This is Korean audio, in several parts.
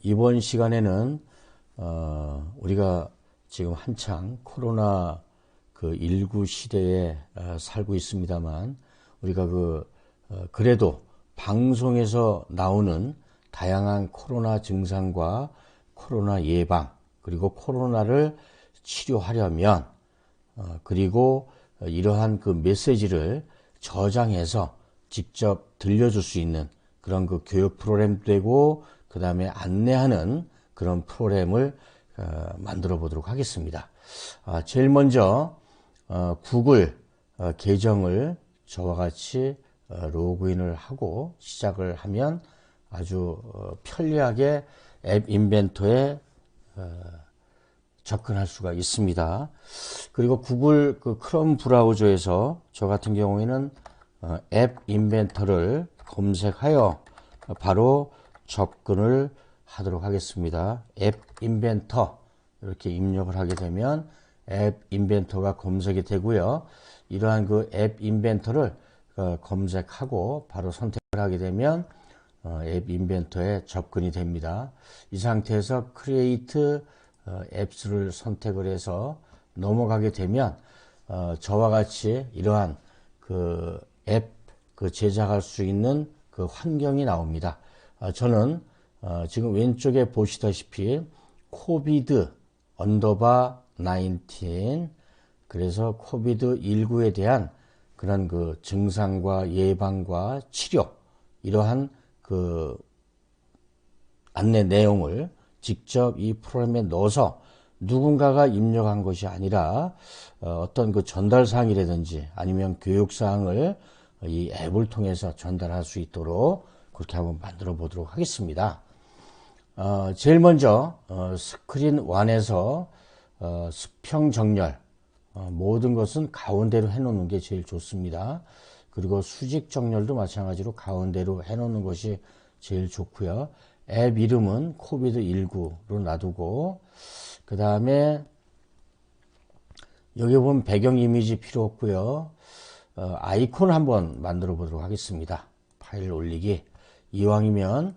이번 시간에는 우리가 지금 한창 코로나 그 19 시대에 살고 있습니다만 우리가 그래도 방송에서 나오는 다양한 코로나 증상과 코로나 예방 그리고 코로나를 치료하려면 그리고 이러한 그 메시지를 저장해서 직접 들려줄 수 있는 그런 그 교육 프로그램도 되고 그 다음에 안내하는 그런 프로그램을 만들어 보도록 하겠습니다. 제일 먼저 구글 계정을 저와 같이 로그인을 하고 시작을 하면 아주 편리하게 앱 인벤토에 접근할 수가 있습니다. 그리고 구글 그 크롬 브라우저에서 저 같은 경우에는 앱 인벤토를 검색하여 바로 접근을 하도록 하겠습니다. 앱 인벤터 이렇게 입력을 하게 되면 앱 인벤터가 검색이 되고요. 이러한 그 앱 인벤터를 검색하고 바로 선택을 하게 되면 앱 인벤터에 접근이 됩니다. 이 상태에서 크리에이트 앱스를 선택을 해서 넘어가게 되면 저와 같이 이러한 그 앱 제작할 수 있는 그 환경이 나옵니다. 저는 지금 왼쪽에 보시다시피 코비드 언더바 19 그래서 코비드 19에 대한 그런 그 증상과 예방과 치료 이러한 그 안내 내용을 직접 이 프로그램에 넣어서 누군가가 입력한 것이 아니라 어떤 그 전달사항이라든지 아니면 교육사항을 이 앱을 통해서 전달할 수 있도록 그렇게 한번 만들어 보도록 하겠습니다. 제일 먼저 스크린 1에서 수평 정렬 모든 것은 가운데로 해놓는 게 제일 좋습니다. 그리고 수직 정렬도 마찬가지로 가운데로 해놓는 것이 제일 좋고요. 앱 이름은 코비드19로 놔두고 그 다음에 여기 보면 배경 이미지 필요 없고요. 아이콘 한번 만들어 보도록 하겠습니다. 파일 올리기. 이왕이면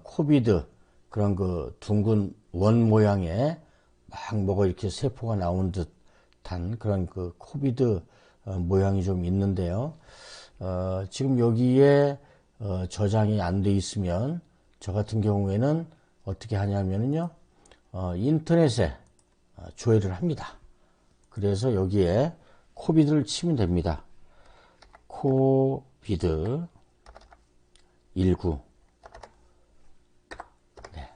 코비드 그런 그 둥근 원 모양의 막 뭐가 이렇게 세포가 나온 듯한 그런 그 코비드 모양이 좀 있는데요. 지금 여기에 저장이 안 돼 있으면 저 같은 경우에는 어떻게 하냐면요. 인터넷에 조회를 합니다. 그래서 여기에 코비드를 치면 됩니다. 코비드 19 네,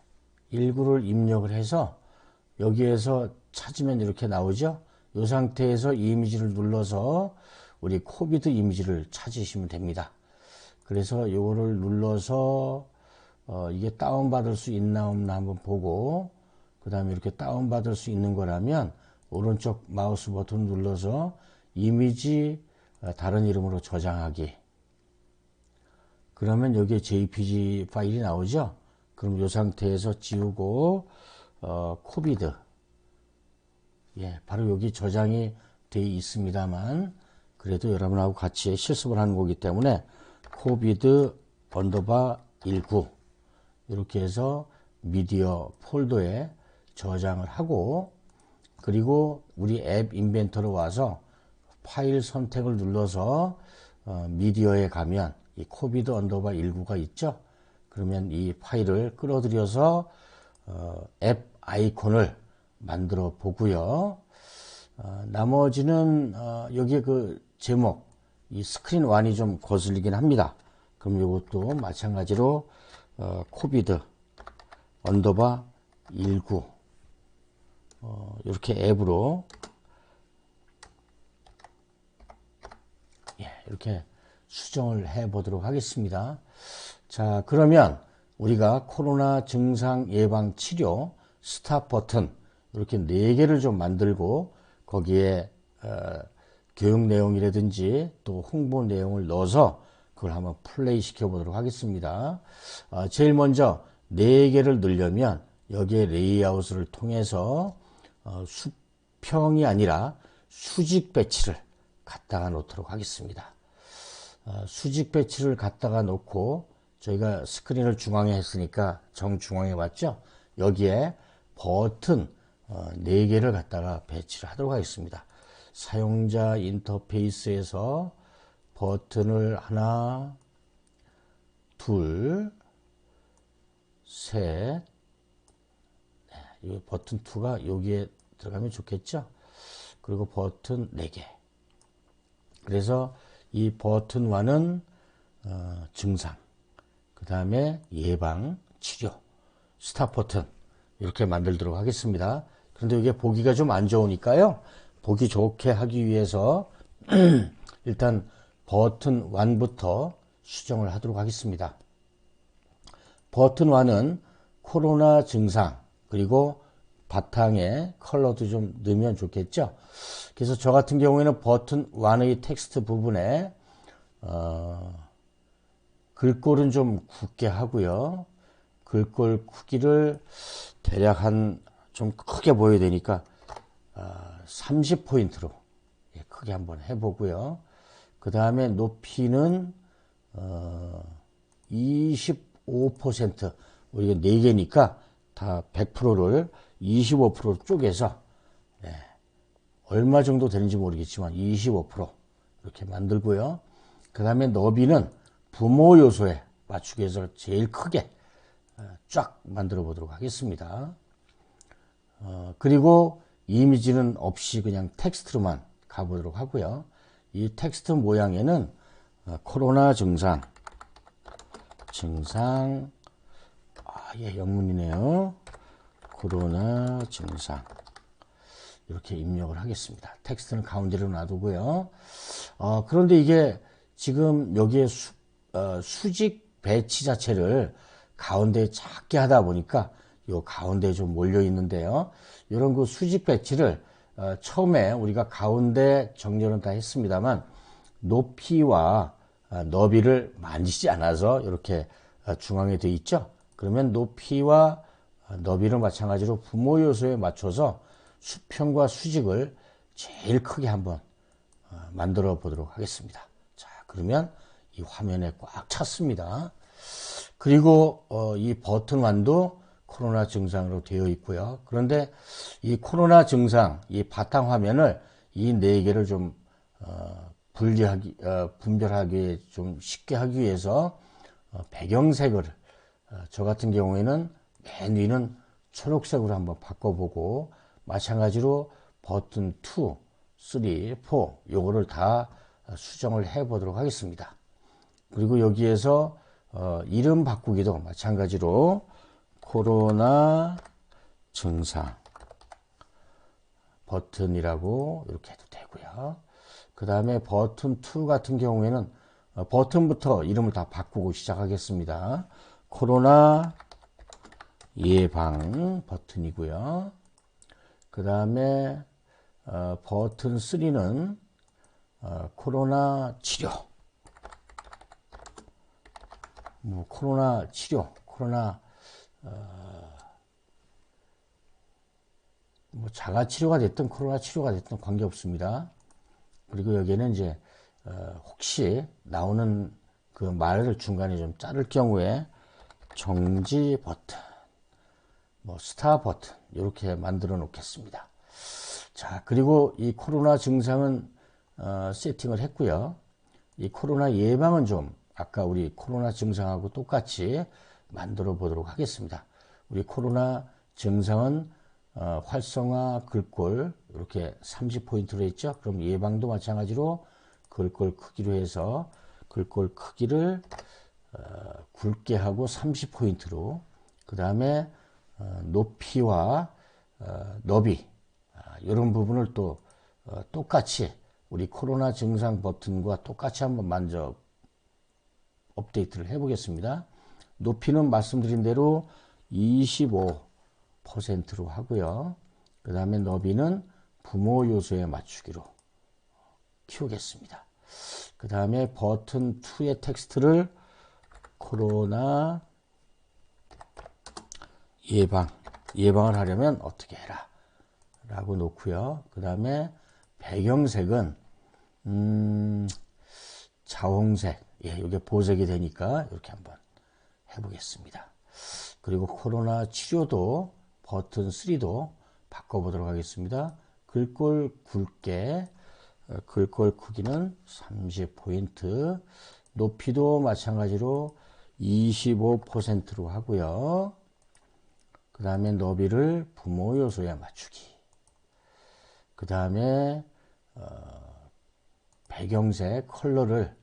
19를 입력을 해서 여기에서 찾으면 이렇게 나오죠. 이 상태에서 이 이미지를 눌러서 우리 코비드 이미지를 찾으시면 됩니다. 그래서 이거를 눌러서 이게 다운받을 수 있나 없나 한번 보고 그 다음에 이렇게 다운받을 수 있는 거라면 오른쪽 마우스 버튼 눌러서 이미지 다른 이름으로 저장하기 그러면 여기에 JPG 파일이 나오죠. 그럼 이 상태에서 지우고 코비드 바로 여기 저장이 되어 있습니다만 그래도 여러분하고 같이 실습을 하는 거기 때문에 코비드 언더바 19 이렇게 해서 미디어 폴더에 저장을 하고 그리고 우리 앱 인벤터로 와서 파일 선택을 눌러서 미디어에 가면 이 코비드 언더바 19가 있죠. 그러면 이 파일을 끌어들여서 앱 아이콘을 만들어 보고요. 나머지는 여기에 그 제목 이 스크린 1이 좀 거슬리긴 합니다. 그럼 이것도 마찬가지로 코비드 언더바 19 이렇게 앱으로 이렇게 수정을 해 보도록 하겠습니다. 자, 그러면 우리가 코로나 증상 예방 치료 스탑 버튼 이렇게 4개를 좀 만들고 거기에 교육 내용이라든지 또 홍보 내용을 넣어서 그걸 한번 플레이 시켜 보도록 하겠습니다. 제일 먼저 4개를 넣으려면 여기에 레이아웃을 통해서 수평이 아니라 수직 배치를 갖다가 놓도록 하겠습니다. 수직 배치를 갖다가 놓고 저희가 스크린을 중앙에 했으니까 정중앙에 왔죠. 여기에 버튼 4개를 갖다가 배치를 하도록 하겠습니다. 사용자 인터페이스에서 버튼을 하나, 둘, 셋, 이 버튼 2가 여기에 들어가면 좋겠죠. 그리고 버튼 4개. 그래서 이 버튼 1은 증상, 그 다음에 예방, 치료, 스탑 버튼 이렇게 만들도록 하겠습니다. 그런데 이게 보기가 좀 안 좋으니까요. 보기 좋게 하기 위해서 일단 버튼 1부터 수정을 하도록 하겠습니다. 버튼 1은 코로나 증상, 그리고 바탕에 컬러도 좀 넣으면 좋겠죠. 그래서 저 같은 경우에는 버튼 1의 텍스트 부분에 글꼴은 좀 굵게 하고요. 글꼴 크기를 대략 좀 크게 보여야 되니까 30포인트로 크게 한번 해보고요. 그 다음에 높이는 25%, 우리가 4개니까 다 100%를 25%로 쪼개서 얼마 정도 되는지 모르겠지만 25% 이렇게 만들고요. 그 다음에 너비는 부모 요소에 맞추기 위해서 제일 크게 쫙 만들어 보도록 하겠습니다. 그리고 이미지는 없이 그냥 텍스트로만 가보도록 하고요. 이 텍스트 모양에는 코로나 증상, 영문이네요. 코로나 증상 이렇게 입력을 하겠습니다. 텍스트는 가운데로 놔두고요. 그런데 이게 지금 여기에 수직 배치 자체를 가운데에 작게 하다 보니까 요 가운데에 좀 몰려 있는데요. 이런 그 수직 배치를 처음에 우리가 가운데 정렬은 다 했습니다만 높이와 너비를 만지지 않아서 이렇게 중앙에 되어 있죠. 그러면 높이와 너비를 마찬가지로 부모 요소에 맞춰서 수평과 수직을 제일 크게 한번 만들어 보도록 하겠습니다. 자, 그러면 이 화면에 꽉 찼습니다. 그리고 이 버튼 1도 코로나 증상으로 되어 있고요. 그런데 이 코로나 증상, 이 바탕 화면을 이 4개를 좀 분별하기 좀 쉽게 하기 위해서 배경색을 저 같은 경우에는 맨 위는 초록색으로 한번 바꿔보고, 마찬가지로 버튼 2, 3, 4 요거를 다 수정을 해 보도록 하겠습니다. 그리고 여기에서 이름 바꾸기도 마찬가지로 코로나 증상 버튼이라고 이렇게 해도 되고요. 그 다음에 버튼 2 같은 경우에는 버튼부터 이름을 다 바꾸고 시작하겠습니다. 코로나 예방 버튼이고요. 그 다음에 버튼 3는 코로나 치료, 코로나 치료, 자가 치료가 됐든 코로나 치료가 됐든 관계없습니다. 그리고 여기에는 이제 혹시 나오는 그 말을 중간에 좀 자를 경우에 정지 버튼, 스탑 버튼 이렇게 만들어 놓겠습니다. 자, 그리고 이 코로나 증상은 세팅을 했고요. 이 코로나 예방은 좀 아까 우리 코로나 증상하고 똑같이 만들어 보도록 하겠습니다. 우리 코로나 증상은 활성화 글꼴 이렇게 30포인트로 했죠. 그럼 예방도 마찬가지로 글꼴 크기로 해서 글꼴 크기를 굵게 하고 30포인트로, 그 다음에 높이와 너비 이런 부분을 또 똑같이 우리 코로나 증상 버튼과 똑같이 한번 먼저 업데이트를 해 보겠습니다. 높이는 말씀드린 대로 25%로 하고요. 그 다음에 너비는 부모 요소에 맞추기로 키우겠습니다. 그 다음에 버튼 2의 텍스트를 코로나 예방을 하려면 어떻게 해라 라고 놓고요. 그 다음에 배경색은 자홍색, 이게 보색이 되니까 이렇게 한번 해보겠습니다. 그리고 코로나 치료도 버튼 3도 바꿔보도록 하겠습니다. 글꼴 굵게, 글꼴 크기는 30포인트, 높이도 마찬가지로 25%로 하고요. 그 다음에 너비를 부모 요소에 맞추기. 그 다음에 배경색 컬러를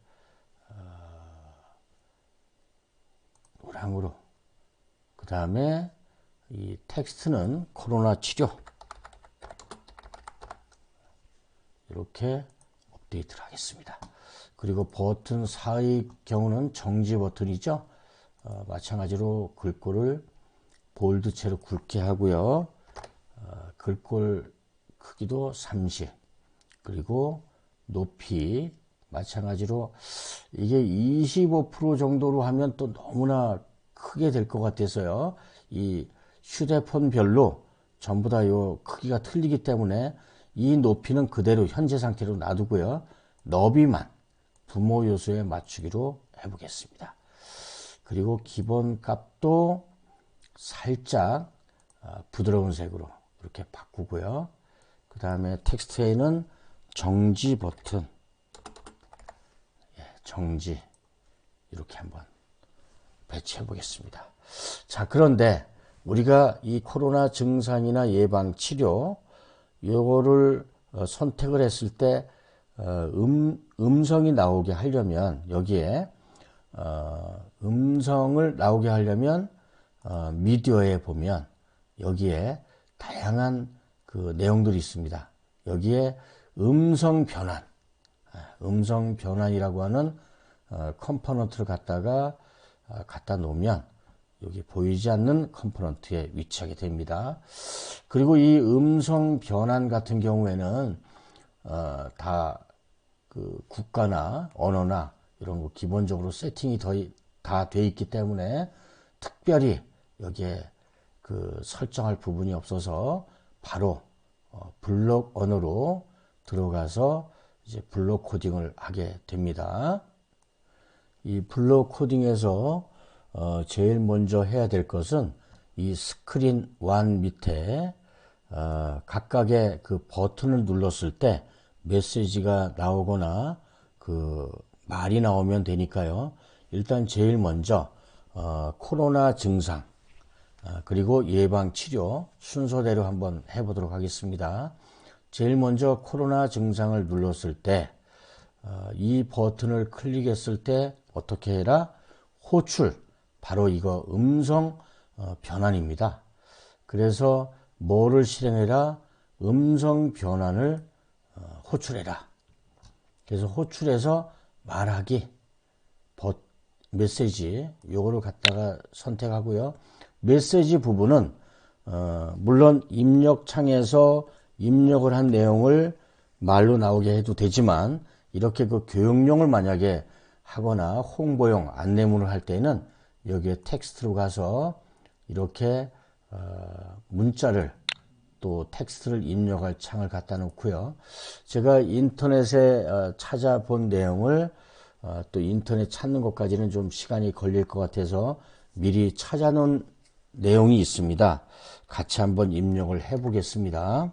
노랑으로. 그 다음에 이 텍스트는 코로나 치료. 이렇게 업데이트를 하겠습니다. 그리고 버튼 4의 경우는 정지 버튼이죠. 마찬가지로 글꼴을 볼드체로 굵게 하고요. 글꼴 크기도 30. 그리고 높이 마찬가지로 이게 25% 정도로 하면 또 너무나 크게 될 것 같아서요. 이 휴대폰별로 전부 다 요 크기가 틀리기 때문에 이 높이는 그대로 현재 상태로 놔두고요. 너비만 부모 요소에 맞추기로 해보겠습니다. 그리고 기본 값도 살짝 부드러운 색으로 이렇게 바꾸고요. 그 다음에 텍스트에는 정지 버튼, 정지 이렇게 한번 배치해 보겠습니다. 자, 그런데 우리가 이 코로나 증상이나 예방 치료 요거를 선택을 했을 때 음성이 나오게 하려면 여기에 음성을 나오게 하려면 미디어에 보면 여기에 다양한 그 내용들이 있습니다. 여기에 음성 변환이라고 하는 컴포넌트를 갖다 놓으면 여기 보이지 않는 컴포넌트에 위치하게 됩니다. 그리고 이 음성 변환 같은 경우에는 다 그 국가나 언어나 이런 거 기본적으로 세팅이 다 돼 있기 때문에 특별히 여기에 그 설정할 부분이 없어서 바로 블록 언어로 들어가서 이제 블록 코딩을 하게 됩니다. 이 블록 코딩에서 제일 먼저 해야 될 것은 이 스크린 1 밑에 각각의 그 버튼을 눌렀을 때 메시지가 나오거나 그 말이 나오면 되니까요. 일단 제일 먼저 코로나 증상 그리고 예방 치료 순서대로 한번 해보도록 하겠습니다. 제일 먼저 코로나 증상을 눌렀을 때 이 버튼을 클릭했을 때 어떻게 해라? 호출, 바로 이거 음성 변환입니다. 그래서 뭐를 실행해라? 음성 변환을 호출해라. 그래서 호출해서 말하기, 메시지 요거를 갖다가 선택하고요. 메시지 부분은 물론 입력창에서 입력을 한 내용을 말로 나오게 해도 되지만 이렇게 그 교육용을 만약에 하거나 홍보용 안내문을 할 때는 여기에 텍스트로 가서 이렇게 문자를 또 텍스트를 입력할 창을 갖다 놓고요. 제가 인터넷에 찾아본 내용을 또 인터넷 찾는 것까지는 좀 시간이 걸릴 것 같아서 미리 찾아놓은 내용이 있습니다. 같이 한번 입력을 해 보겠습니다.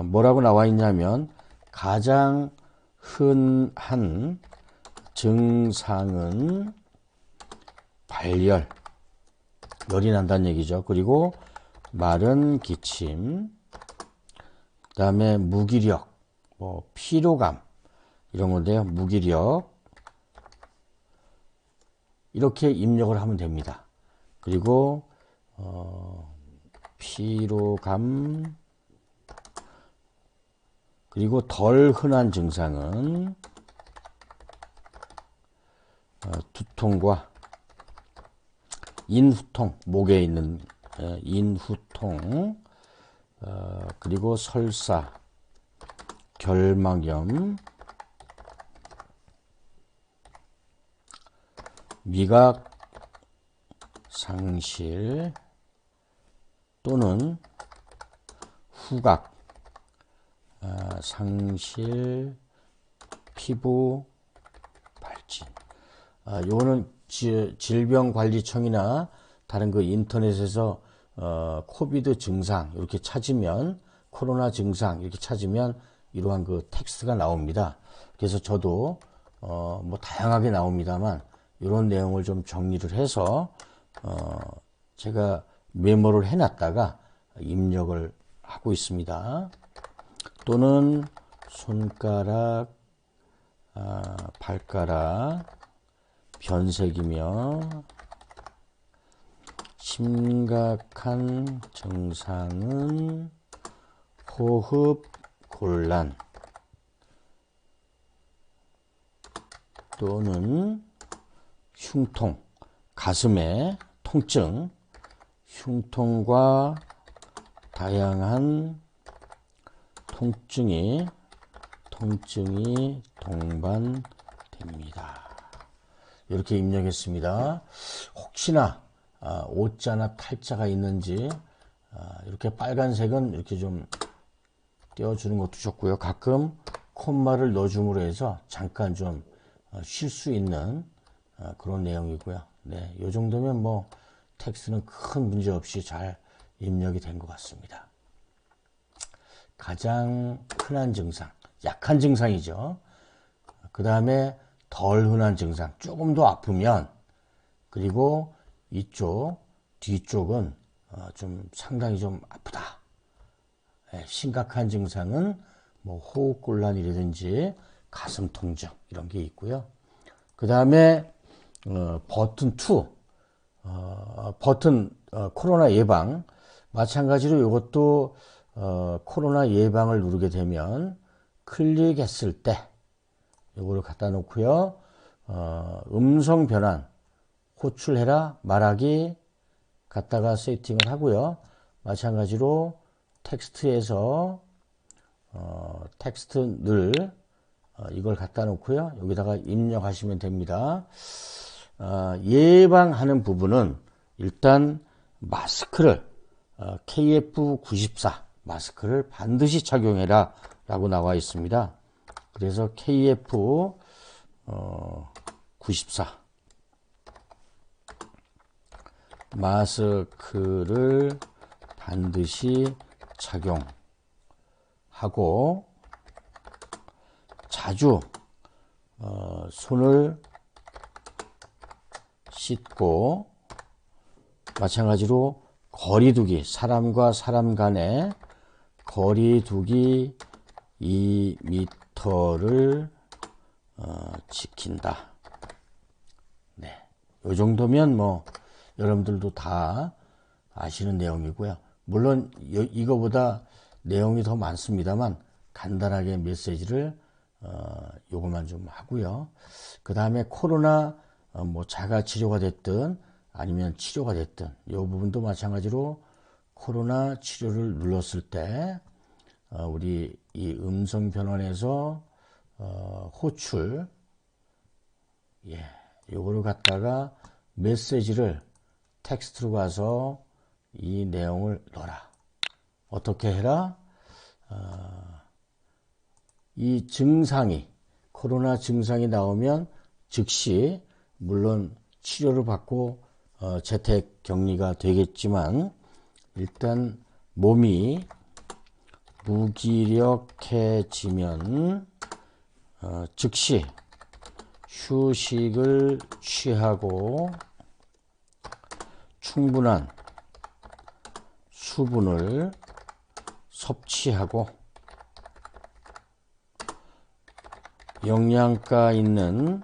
뭐라고 나와 있냐면 가장 흔한 증상은 발열, 열이 난다는 얘기죠. 그리고 마른 기침, 그 다음에 무기력, 피로감 이런 건데요. 무기력 이렇게 입력을 하면 됩니다. 그리고 피로감, 그리고 덜 흔한 증상은 두통과 인후통, 목에 있는 인후통, 그리고 설사, 결막염, 미각 상실 또는 후각 상실, 피부 발진. 요거는 질병관리청이나 다른 그 인터넷에서 코비드 증상 이렇게 찾으면, 코로나 증상 이렇게 찾으면 이러한 그 텍스트가 나옵니다. 그래서 저도 뭐 다양하게 나옵니다만 이런 내용을 좀 정리를 해서 제가 메모를 해놨다가 입력을 하고 있습니다. 또는 손가락, 발가락 변색이며 심각한 증상은 호흡 곤란 또는 흉통, 가슴의 통증, 흉통과 다양한 통증이 동반됩니다. 이렇게 입력했습니다. 혹시나 오자나 탈자가 있는지 이렇게 빨간색은 이렇게 좀 떼어주는 것도 좋고요. 가끔 콤마를 넣어줌으로 해서 잠깐 좀 쉴 수 있는 그런 내용이고요. 네, 이 정도면 뭐 텍스트는 큰 문제 없이 잘 입력이 된 것 같습니다. 가장 흔한 증상, 약한 증상이죠. 그 다음에 덜 흔한 증상, 조금 더 아프면, 그리고 이쪽, 뒤쪽은 좀 상당히 좀 아프다. 심각한 증상은 뭐 호흡곤란이라든지 가슴 통증 이런 게 있고요. 그 다음에 버튼 2, 버튼 코로나 예방, 마찬가지로 이것도 코로나 예방을 누르게 되면 클릭했을 때 이거를 갖다 놓고요. 음성 변환, 호출해라, 말하기 갖다가 세팅을 하고요. 마찬가지로 텍스트에서 텍스트 늘 이걸 갖다 놓고요. 여기다가 입력하시면 됩니다. 예방하는 부분은 일단 마스크를 KF94 마스크를 반드시 착용해라 라고 나와 있습니다. 그래서 KF94 마스크를 반드시 착용하고 자주 손을 씻고, 마찬가지로 거리두기, 사람과 사람 간의 거리두기 2m를 지킨다. 네, 이 정도면 뭐 여러분들도 다 아시는 내용이고요. 물론 이거보다 내용이 더 많습니다만 간단하게 메시지를 요것만 좀 하고요. 그 다음에 코로나 뭐 자가 치료가 됐든 아니면 치료가 됐든 이 부분도 마찬가지로 코로나 치료를 눌렀을 때 우리 이 음성 변환에서 호출, 요거를 갖다가 메시지를 텍스트로 가서 이 내용을 넣어라. 어떻게 해라? 이 증상이, 코로나 증상이 나오면 즉시 물론 치료를 받고 재택 격리가 되겠지만 일단 몸이 무기력해지면 즉시 휴식을 취하고 충분한 수분을 섭취하고 영양가 있는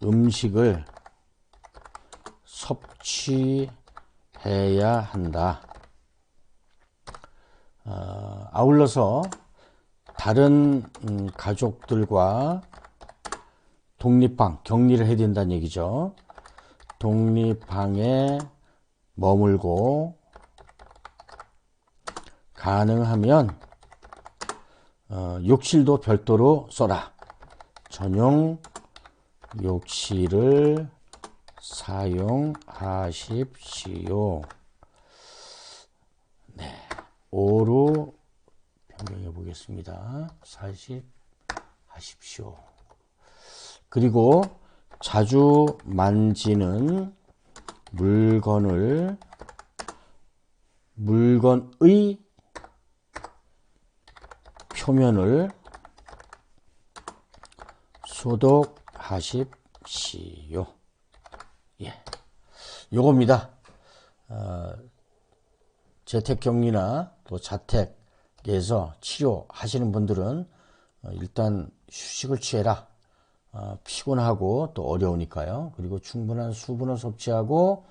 음식을 섭취해야 한다. 아울러서 다른 가족들과 독립방, 격리를 해야 된다는 얘기죠. 독립방에 머물고 가능하면 욕실도 별도로 써라. 전용 욕실을 사용하십시오. 네, 5로 변경해 보겠습니다. 40 하십시오. 그리고 자주 만지는 물건의 표면을 소독하십시오. 예, 요겁니다. 재택격리나 또 자택에서 치료하시는 분들은 일단 휴식을 취해라. 피곤하고 또 어려우니까요. 그리고 충분한 수분을 섭취하고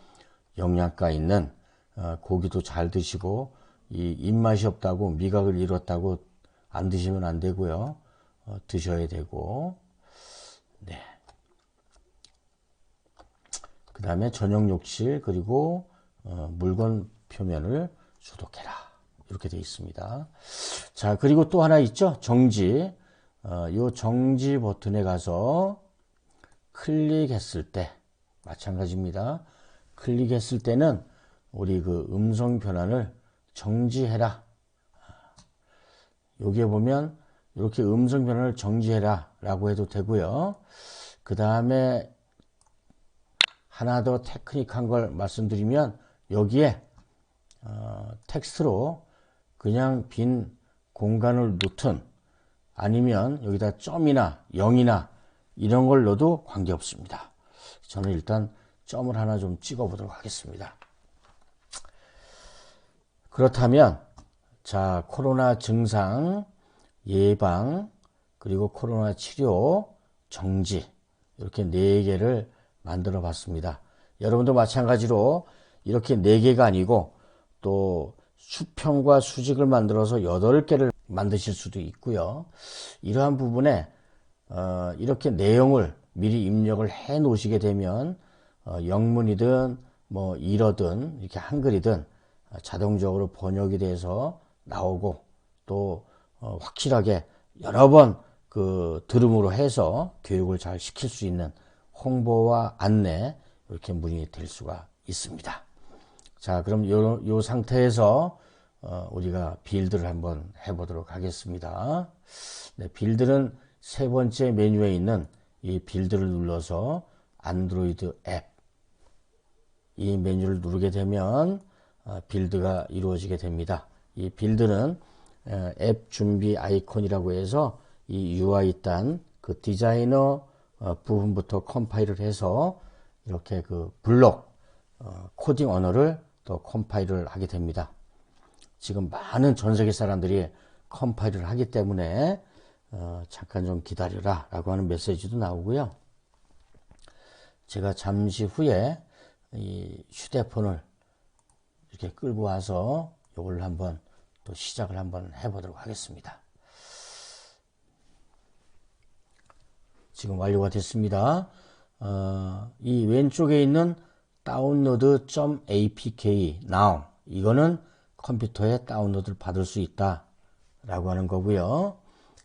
영양가 있는 고기도 잘 드시고, 이 입맛이 없다고 미각을 잃었다고 안 드시면 안 되고요. 드셔야 되고, 네. 그 다음에 전용 욕실, 그리고 물건 표면을 소독해라. 이렇게 되어 있습니다. 자, 그리고 또 하나 있죠. 정지. 요 정지 버튼에 가서 클릭했을 때 마찬가지입니다. 클릭했을 때는 우리 그 음성 변환을 정지해라. 여기에 보면 이렇게 음성 변환을 정지해라 라고 해도 되고요. 그 다음에 하나 더 테크닉한 걸 말씀드리면, 여기에 텍스트로 그냥 빈 공간을 놓든 아니면 여기다 점이나 0이나 이런 걸 넣어도 관계없습니다. 저는 일단 점을 하나 좀 찍어 보도록 하겠습니다. 그렇다면 자, 코로나 증상 예방, 그리고 코로나 치료 정지, 이렇게 4개를 만들어 봤습니다. 여러분도 마찬가지로 이렇게 4개가 아니고 또 수평과 수직을 만들어서 8개를 만드실 수도 있고요. 이러한 부분에 이렇게 내용을 미리 입력을 해 놓으시게 되면 영문이든 뭐 일어든 이렇게 한글이든 자동적으로 번역이 돼서 나오고, 또 확실하게 여러 번 그 들음으로 해서 교육을 잘 시킬 수 있는 홍보와 안내, 이렇게 문의 될 수가 있습니다. 자, 그럼 요 상태에서 우리가 빌드를 한번 해보도록 하겠습니다. 네, 빌드는 세 번째 메뉴에 있는 이 빌드를 눌러서 안드로이드 앱, 이 메뉴를 누르게 되면 빌드가 이루어지게 됩니다. 이 빌드는 앱 준비 아이콘이라고 해서 이 UI 단 그 디자이너 부분부터 컴파일을 해서 이렇게 그 블록 코딩 언어를 또 컴파일을 하게 됩니다. 지금 많은 전 세계 사람들이 컴파일을 하기 때문에 잠깐 좀 기다려라 라고 하는 메시지도 나오고요. 제가 잠시 후에 이 휴대폰을 이렇게 끌고 와서 이걸 한번 또 시작을 한번 해보도록 하겠습니다. 지금 완료가 됐습니다. 이 왼쪽에 있는 download.apk now, 이거는 컴퓨터에 다운로드를 받을 수 있다 라고 하는 거고요.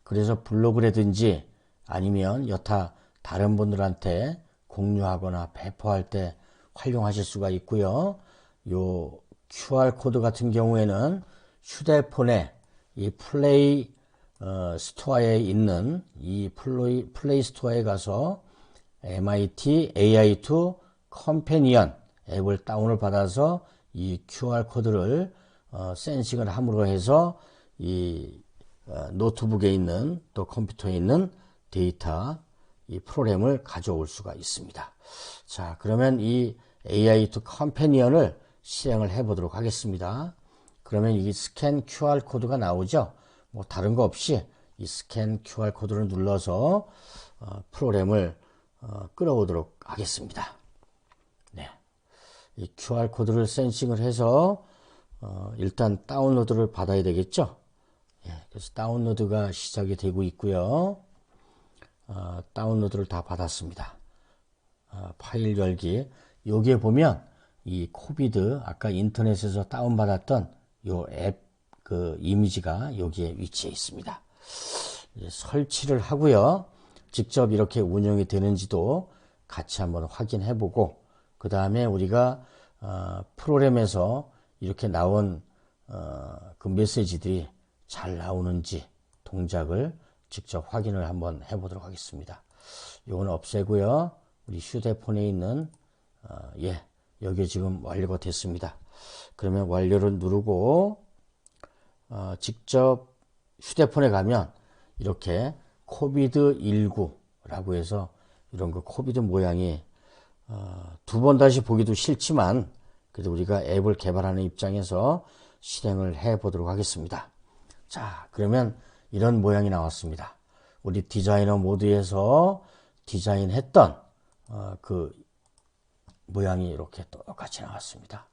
그래서 블로그라든지 아니면 여타 다른 분들한테 공유하거나 배포할 때 활용하실 수가 있고요. 요 QR코드 같은 경우에는 휴대폰에 이 플레이 스토어에 있는 이 플레이 스토어에 가서 MIT AI2 컴패니언 앱을 다운을 받아서 이 QR코드를 센싱을 함으로 해서 이 노트북에 있는 또 컴퓨터에 있는 데이터, 이 프로그램을 가져올 수가 있습니다. 자, 그러면 이 AI2 컴패니언을 실행을 해 보도록 하겠습니다. 그러면 이 스캔 QR코드가 나오죠. 뭐 다른 거 없이 이 스캔 QR코드를 눌러서 프로그램을 끌어오도록 하겠습니다. 네. 이 QR코드를 센싱을 해서 일단 다운로드를 받아야 되겠죠. 예, 그래서 다운로드가 시작이 되고 있고요. 다운로드를 다 받았습니다. 파일 열기. 여기에 보면 이 코비드, 아까 인터넷에서 다운받았던 요 앱 그 이미지가 여기에 위치해 있습니다. 설치를 하고요. 직접 이렇게 운영이 되는지도 같이 한번 확인해 보고, 그 다음에 우리가 프로그램에서 이렇게 나온 그 메시지들이 잘 나오는지 동작을 직접 확인을 한번 해 보도록 하겠습니다. 이건 없애고요. 우리 휴대폰에 있는 여기에 지금 완료가 됐습니다. 그러면 완료를 누르고 직접 휴대폰에 가면 이렇게 코비드19라고 해서 이런 거 코비드 모양이 두 번 다시 보기도 싫지만 그래도 우리가 앱을 개발하는 입장에서 실행을 해 보도록 하겠습니다. 자, 그러면 이런 모양이 나왔습니다. 우리 디자이너 모드에서 디자인했던 그 모양이 이렇게 똑같이 나왔습니다.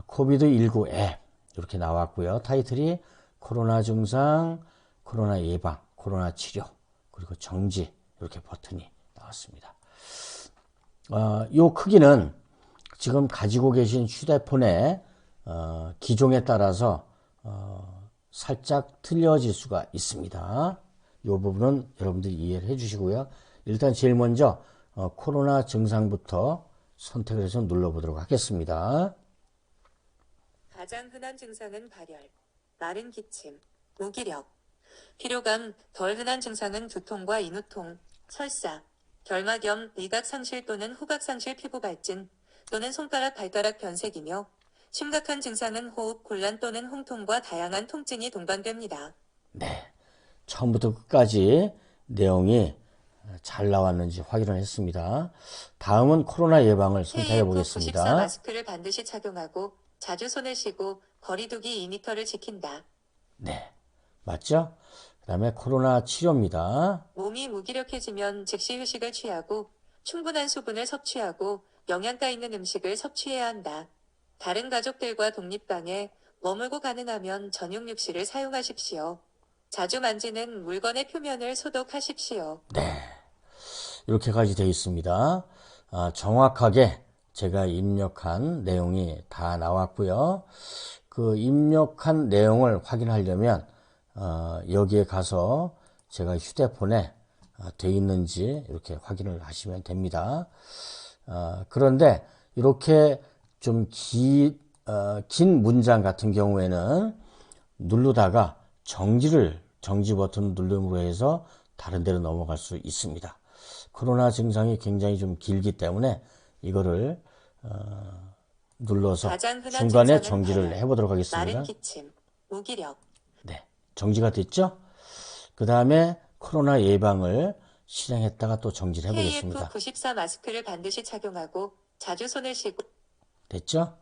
코비드19 앱 이렇게 나왔고요. 타이틀이 코로나 증상, 코로나 예방, 코로나 치료, 그리고 정지 이렇게 버튼이 나왔습니다. 요 크기는 지금 가지고 계신 휴대폰의 기종에 따라서 살짝 틀려질 수가 있습니다. 이 부분은 여러분들이 이해를 해 주시고요. 일단 제일 먼저 코로나 증상부터 선택을 해서 눌러보도록 하겠습니다. 가장 흔한 증상은 발열, 마른 기침, 무기력, 피로감. 덜 흔한 증상은 두통과 인후통, 설사, 결막염, 미각 상실 또는 후각 상실, 피부 발진 또는 손가락 발가락 변색이며 심각한 증상은 호흡 곤란 또는 홍통과 다양한 통증이 동반됩니다. 네, 처음부터 끝까지 내용이 잘 나왔는지 확인을 했습니다. 다음은 코로나 예방을 선택해 보겠습니다. KF94 마스크를 반드시 착용하고 자주 손을 씻고 거리두기 2m를 지킨다. 네, 맞죠? 그 다음에 코로나 치료입니다. 몸이 무기력해지면 즉시 휴식을 취하고 충분한 수분을 섭취하고 영양가 있는 음식을 섭취해야 한다. 다른 가족들과 독립방에 머물고 가능하면 전용육실을 사용하십시오. 자주 만지는 물건의 표면을 소독하십시오. 네, 이렇게까지 되어 있습니다. 정확하게 제가 입력한 내용이 다 나왔고요. 그 입력한 내용을 확인하려면 여기에 가서 제가 휴대폰에 되어 있는지 이렇게 확인을 하시면 됩니다. 그런데 이렇게 좀 긴 문장 같은 경우에는 누르다가 정지 버튼 누름으로 해서 다른 데로 넘어갈 수 있습니다. 코로나 증상이 굉장히 좀 길기 때문에 이거를 눌러서 중간에 정지를 해보도록 하겠습니다. 마른 기침, 무기력. 네, 정지가 됐죠? 그 다음에 코로나 예방을 실행했다가 또 정지를 해보겠습니다. KF94 마스크를 반드시 착용하고 자주 손을 씻고. 됐죠?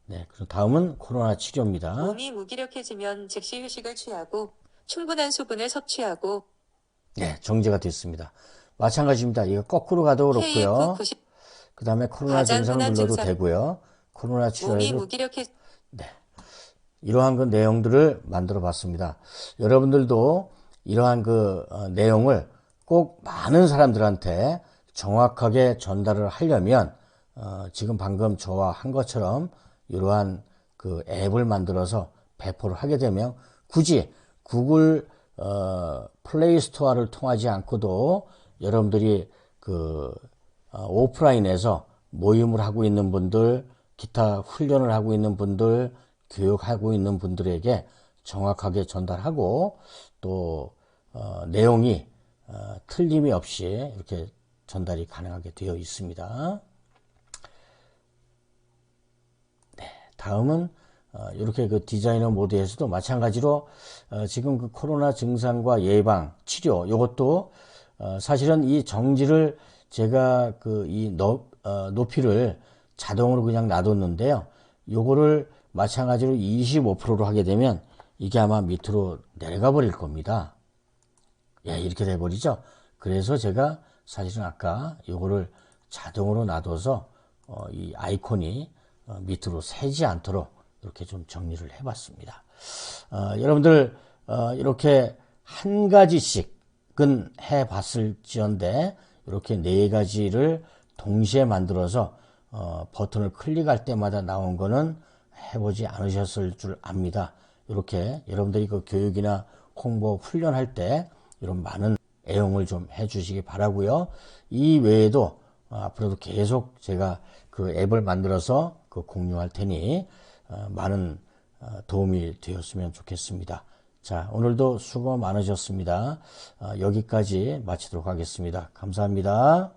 네, 그럼 다음은 코로나 치료입니다. 몸이 무기력해지면 즉시 휴식을 취하고 충분한 수분을 섭취하고. 네, 정지가 됐습니다. 마찬가지입니다. 이거 거꾸로 가도 그렇고요. 그 다음에 코로나 증상을 눌러도 되고요. 코로나 치료에도 네, 이러한 그 내용들을 만들어 봤습니다. 여러분들도 이러한 그 내용을 꼭 많은 사람들한테 정확하게 전달을 하려면 지금 방금 저와 한 것처럼 이러한 그 앱을 만들어서 배포를 하게 되면 굳이 구글 플레이 스토어를 통하지 않고도 여러분들이 그 오프라인에서 모임을 하고 있는 분들, 기타 훈련을 하고 있는 분들, 교육하고 있는 분들에게 정확하게 전달하고 또 내용이 틀림이 없이 이렇게 전달이 가능하게 되어 있습니다. 네, 다음은 이렇게 그 디자이너 모드에서도 마찬가지로 지금 그 코로나 증상과 예방, 치료 이것도 사실은 이 정지를 제가 그 이 높이를 자동으로 그냥 놔뒀는데요. 요거를 마찬가지로 25%로 하게 되면 이게 아마 밑으로 내려가 버릴 겁니다. 예, 이렇게 돼 버리죠. 그래서 제가 사실은 아까 요거를 자동으로 놔둬서 이 아이콘이 밑으로 새지 않도록 이렇게 좀 정리를 해 봤습니다. 여러분들 이렇게 한 가지씩은 해 봤을지언데 이렇게 네 가지를 동시에 만들어서 버튼을 클릭할 때마다 나온 거는 해보지 않으셨을 줄 압니다. 이렇게 여러분들이 그 교육이나 홍보 훈련할 때 이런 많은 애용을 좀 해주시기 바라고요. 이 외에도 앞으로도 계속 제가 그 앱을 만들어서 그 공유할 테니 많은 도움이 되었으면 좋겠습니다. 자, 오늘도 수고 많으셨습니다. 여기까지 마치도록 하겠습니다. 감사합니다.